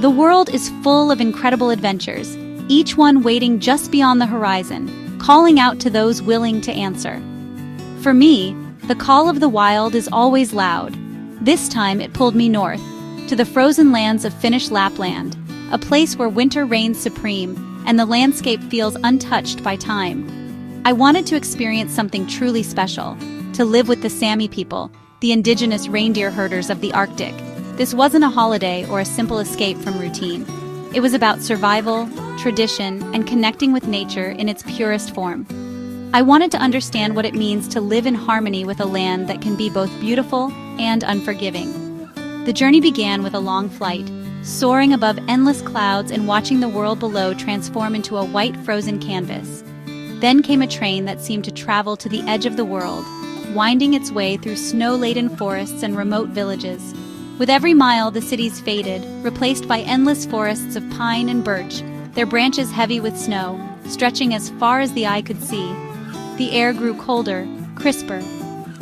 The world is full of incredible adventures, each one waiting just beyond the horizon, calling out to those willing to answer. For me, the call of the wild is always loud. This time it pulled me north, to the frozen lands of Finnish Lapland, a place where winter reigns supreme and the landscape feels untouched by time. I wanted to experience something truly special, to live with the Sami people, the indigenous reindeer herders of the Arctic. This wasn't a holiday or a simple escape from routine. It was about survival, tradition, and connecting with nature in its purest form. I wanted to understand what it means to live in harmony with a land that can be both beautiful and unforgiving. The journey began with a long flight, soaring above endless clouds and watching the world below transform into a white frozen canvas. Then came a train that seemed to travel to the edge of the world, winding its way through snow-laden forests and remote villages. With every mile, the cities faded, replaced by endless forests of pine and birch, their branches heavy with snow, stretching as far as the eye could see. The air grew colder, crisper.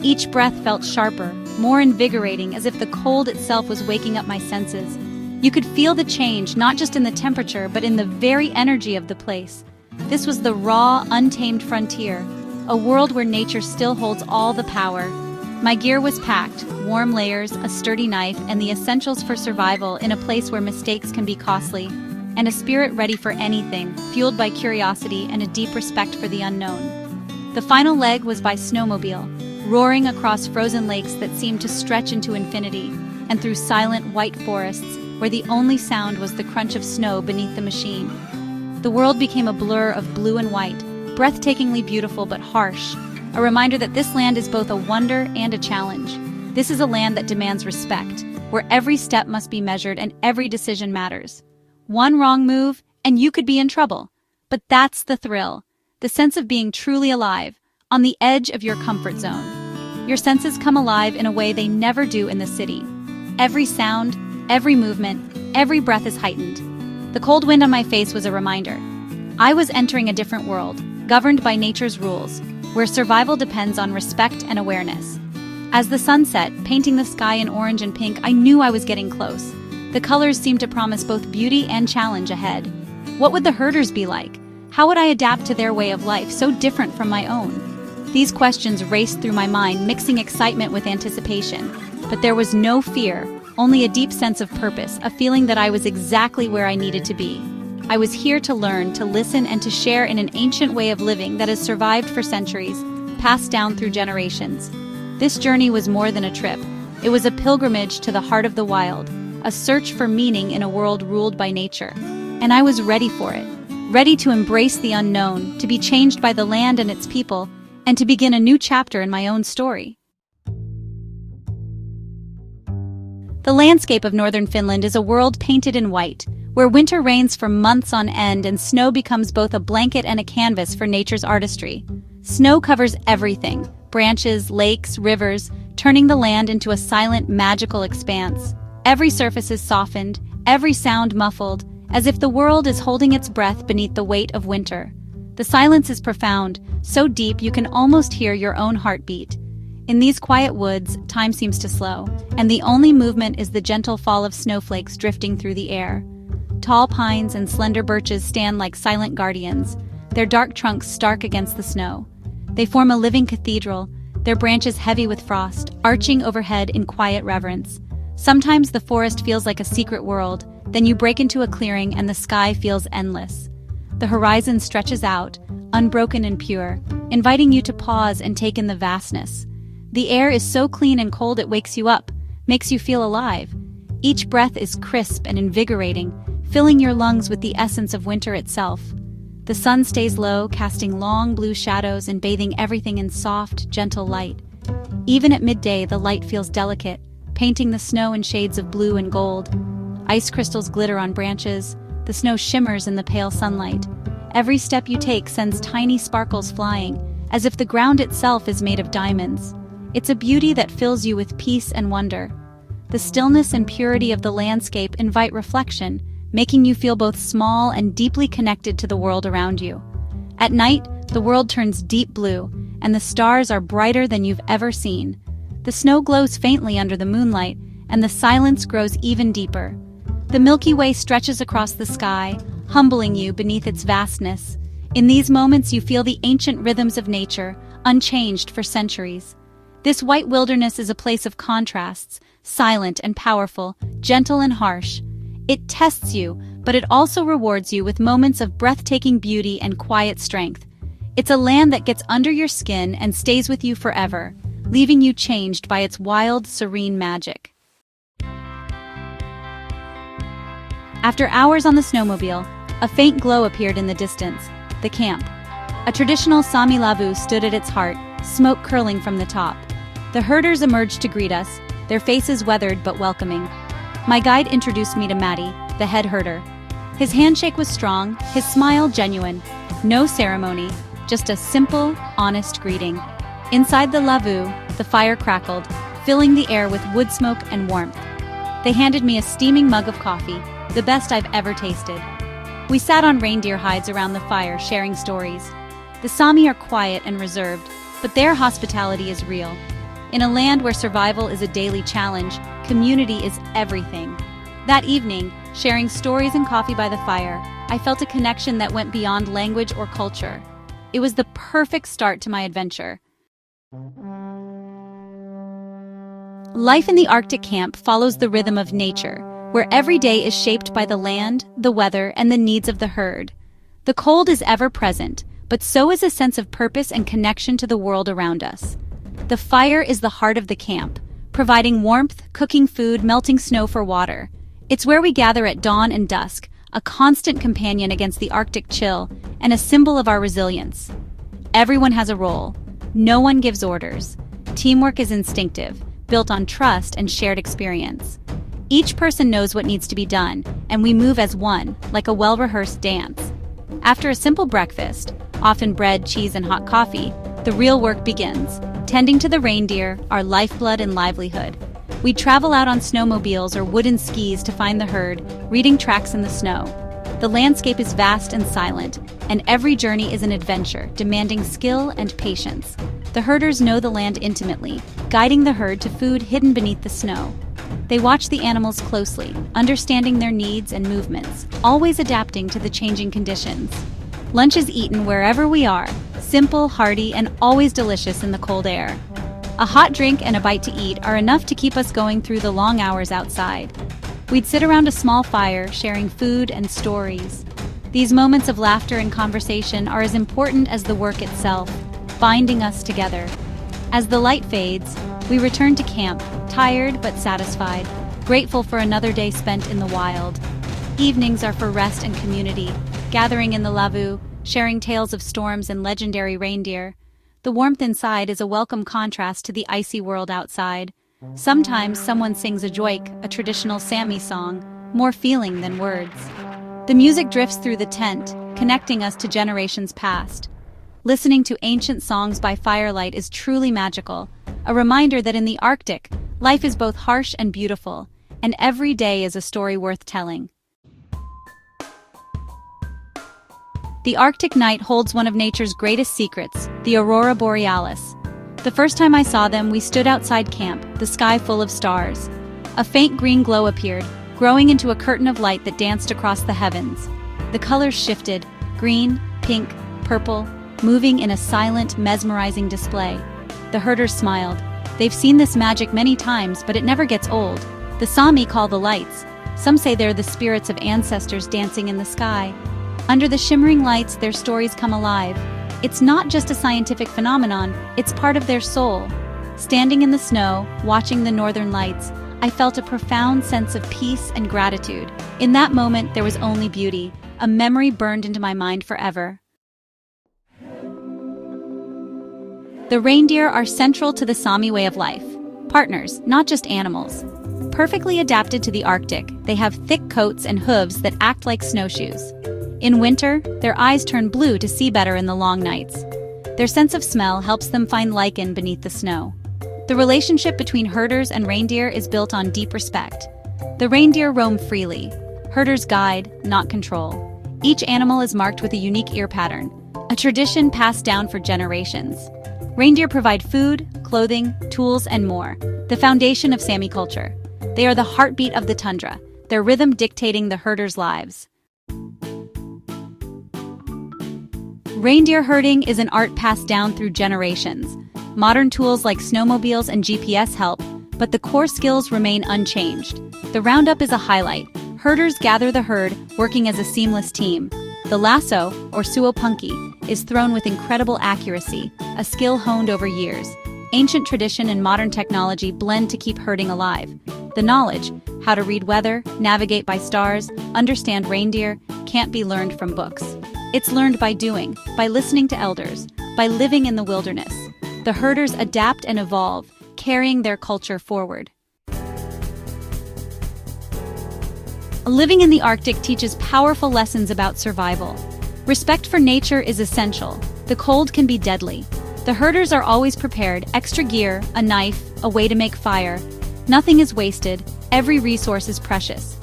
Each breath felt sharper, more invigorating, as if the cold itself was waking up my senses. You could feel the change, not just in the temperature, but in the very energy of the place. This was the raw, untamed frontier, a world where nature still holds all the power. My gear was packed, warm layers, a sturdy knife, and the essentials for survival in a place where mistakes can be costly, and a spirit ready for anything, fueled by curiosity and a deep respect for the unknown. The final leg was by snowmobile, roaring across frozen lakes that seemed to stretch into infinity, and through silent white forests where the only sound was the crunch of snow beneath the machine. The world became a blur of blue and white, breathtakingly beautiful but harsh, a reminder that this land is both a wonder and a challenge. This is a land that demands respect, where every step must be measured and every decision matters. One wrong move, and you could be in trouble. But that's the thrill, the sense of being truly alive, on the edge of your comfort zone. Your senses come alive in a way they never do in the city. Every sound, every movement, every breath is heightened. The cold wind on my face was a reminder. I was entering a different world, governed by nature's rules, where survival depends on respect and awareness. As the sun set, painting the sky in orange and pink, I knew I was getting close. The colors seemed to promise both beauty and challenge ahead. What would the herders be like? How would I adapt to their way of life, so different from my own? These questions raced through my mind, mixing excitement with anticipation. But there was no fear, only a deep sense of purpose, a feeling that I was exactly where I needed to be. I was here to learn, to listen, and to share in an ancient way of living that has survived for centuries, passed down through generations. This journey was more than a trip. It was a pilgrimage to the heart of the wild, a search for meaning in a world ruled by nature. And I was ready for it, ready to embrace the unknown, to be changed by the land and its people, and to begin a new chapter in my own story. The landscape of northern Finland is a world painted in white, where winter reigns for months on end and snow becomes both a blanket and a canvas for nature's artistry. Snow covers everything, branches, lakes, rivers, turning the land into a silent, magical expanse. Every surface is softened, every sound muffled, as if the world is holding its breath beneath the weight of winter. The silence is profound, so deep you can almost hear your own heartbeat. In these quiet woods, time seems to slow, and the only movement is the gentle fall of snowflakes drifting through the air. Tall pines and slender birches stand like silent guardians, their dark trunks stark against the snow. They form a living cathedral, their branches heavy with frost, arching overhead in quiet reverence. Sometimes the forest feels like a secret world, then you break into a clearing and the sky feels endless. The horizon stretches out, unbroken and pure, inviting you to pause and take in the vastness. The air is so clean and cold it wakes you up, makes you feel alive. Each breath is crisp and invigorating, filling your lungs with the essence of winter itself. The sun stays low, casting long blue shadows and bathing everything in soft, gentle light. Even at midday, the light feels delicate, painting the snow in shades of blue and gold. Ice crystals glitter on branches, the snow shimmers in the pale sunlight. Every step you take sends tiny sparkles flying, as if the ground itself is made of diamonds. It's a beauty that fills you with peace and wonder. The stillness and purity of the landscape invite reflection, making you feel both small and deeply connected to the world around you. At night, the world turns deep blue, and the stars are brighter than you've ever seen. The snow glows faintly under the moonlight, and the silence grows even deeper. The Milky Way stretches across the sky, humbling you beneath its vastness. In these moments you feel the ancient rhythms of nature, unchanged for centuries. This white wilderness is a place of contrasts, silent and powerful, gentle and harsh. It tests you, but it also rewards you with moments of breathtaking beauty and quiet strength. It's a land that gets under your skin and stays with you forever, leaving you changed by its wild, serene magic. After hours on the snowmobile, a faint glow appeared in the distance, the camp. A traditional Sami lavu stood at its heart, smoke curling from the top. The herders emerged to greet us, their faces weathered but welcoming. My guide introduced me to Matty, the head herder. His handshake was strong, his smile genuine. No ceremony, just a simple, honest greeting. Inside the lavu, the fire crackled, filling the air with wood smoke and warmth. They handed me a steaming mug of coffee, the best I've ever tasted. We sat on reindeer hides around the fire, sharing stories. The Sami are quiet and reserved, but their hospitality is real. In a land where survival is a daily challenge, community is everything. That evening, sharing stories and coffee by the fire, I felt a connection that went beyond language or culture. It was the perfect start to my adventure. Life in the Arctic camp follows the rhythm of nature, where every day is shaped by the land, the weather, and the needs of the herd. The cold is ever present, but so is a sense of purpose and connection to the world around us. The fire is the heart of the camp, providing warmth, cooking food, melting snow for water. It's where we gather at dawn and dusk, a constant companion against the Arctic chill, and a symbol of our resilience. Everyone has a role. No one gives orders. Teamwork is instinctive, built on trust and shared experience. Each person knows what needs to be done, and we move as one, like a well-rehearsed dance. After a simple breakfast, often bread, cheese, and hot coffee, the real work begins, tending to the reindeer, our lifeblood and livelihood. We travel out on snowmobiles or wooden skis to find the herd, reading tracks in the snow. The landscape is vast and silent, and every journey is an adventure, demanding skill and patience. The herders know the land intimately, guiding the herd to food hidden beneath the snow. They watch the animals closely, understanding their needs and movements, always adapting to the changing conditions. Lunch is eaten wherever we are, simple, hearty, and always delicious in the cold air. A hot drink and a bite to eat are enough to keep us going through the long hours outside. We'd sit around a small fire, sharing food and stories. These moments of laughter and conversation are as important as the work itself, binding us together. As the light fades, we return to camp, tired but satisfied, grateful for another day spent in the wild. Evenings are for rest and community, gathering in the lavu, sharing tales of storms and legendary reindeer. The warmth inside is a welcome contrast to the icy world outside. Sometimes someone sings a joik, a traditional Sami song, more feeling than words. The music drifts through the tent, connecting us to generations past. Listening to ancient songs by firelight is truly magical, a reminder that in the Arctic, life is both harsh and beautiful, and every day is a story worth telling. The Arctic night holds one of nature's greatest secrets, the aurora borealis. The first time I saw them, we stood outside camp, the sky full of stars. A faint green glow appeared, growing into a curtain of light that danced across the heavens. The colors shifted, green, pink, purple, moving in a silent, mesmerizing display. The herders smiled. They've seen this magic many times, but it never gets old. The Sami call the lights. Some say they're the spirits of ancestors dancing in the sky. Under the shimmering lights, their stories come alive. It's not just a scientific phenomenon, it's part of their soul. Standing in the snow, watching the northern lights, I felt a profound sense of peace and gratitude. In that moment, there was only beauty, a memory burned into my mind forever. The reindeer are central to the Sami way of life. Partners, not just animals. Perfectly adapted to the Arctic, they have thick coats and hooves that act like snowshoes. In winter, their eyes turn blue to see better in the long nights. Their sense of smell helps them find lichen beneath the snow. The relationship between herders and reindeer is built on deep respect. The reindeer roam freely. Herders guide, not control. Each animal is marked with a unique ear pattern, a tradition passed down for generations. Reindeer provide food, clothing, tools, and more, the foundation of Sami culture. They are the heartbeat of the tundra, their rhythm dictating the herders' lives. Reindeer herding is an art passed down through generations. Modern tools like snowmobiles and GPS help, but the core skills remain unchanged. The roundup is a highlight. Herders gather the herd, working as a seamless team. The lasso, or suopunki, is thrown with incredible accuracy, a skill honed over years. Ancient tradition and modern technology blend to keep herding alive. The knowledge, how to read weather, navigate by stars, understand reindeer, can't be learned from books. It's learned by doing, by listening to elders, by living in the wilderness. The herders adapt and evolve, carrying their culture forward. Living in the Arctic teaches powerful lessons about survival. Respect for nature is essential. The cold can be deadly. The herders are always prepared, extra gear, a knife, a way to make fire. Nothing is wasted, every resource is precious.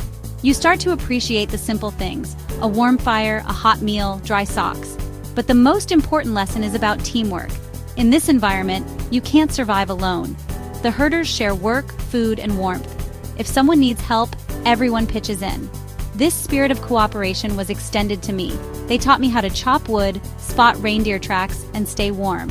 You start to appreciate the simple things, a warm fire, a hot meal, dry socks. But the most important lesson is about teamwork. In this environment, you can't survive alone. The herders share work, food, and warmth. If someone needs help, everyone pitches in. This spirit of cooperation was extended to me. They taught me how to chop wood, spot reindeer tracks, and stay warm.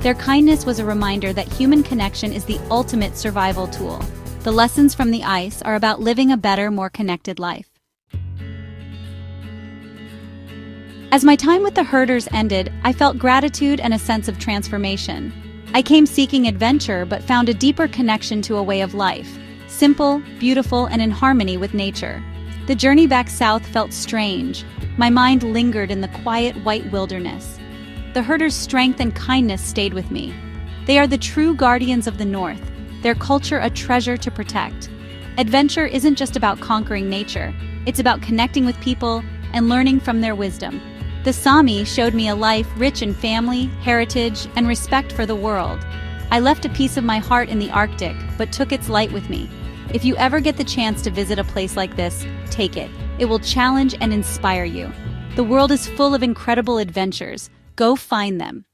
Their kindness was a reminder that human connection is the ultimate survival tool. The lessons from the ice are about living a better, more connected life. As my time with the herders ended, I felt gratitude and a sense of transformation. I came seeking adventure but found a deeper connection to a way of life. Simple, beautiful, and in harmony with nature. The journey back south felt strange. My mind lingered in the quiet white wilderness. The herders' strength and kindness stayed with me. They are the true guardians of the North, their culture a treasure to protect. Adventure isn't just about conquering nature, it's about connecting with people and learning from their wisdom. The Sami showed me a life rich in family, heritage, and respect for the world. I left a piece of my heart in the Arctic, but took its light with me. If you ever get the chance to visit a place like this, take it. It will challenge and inspire you. The world is full of incredible adventures. Go find them.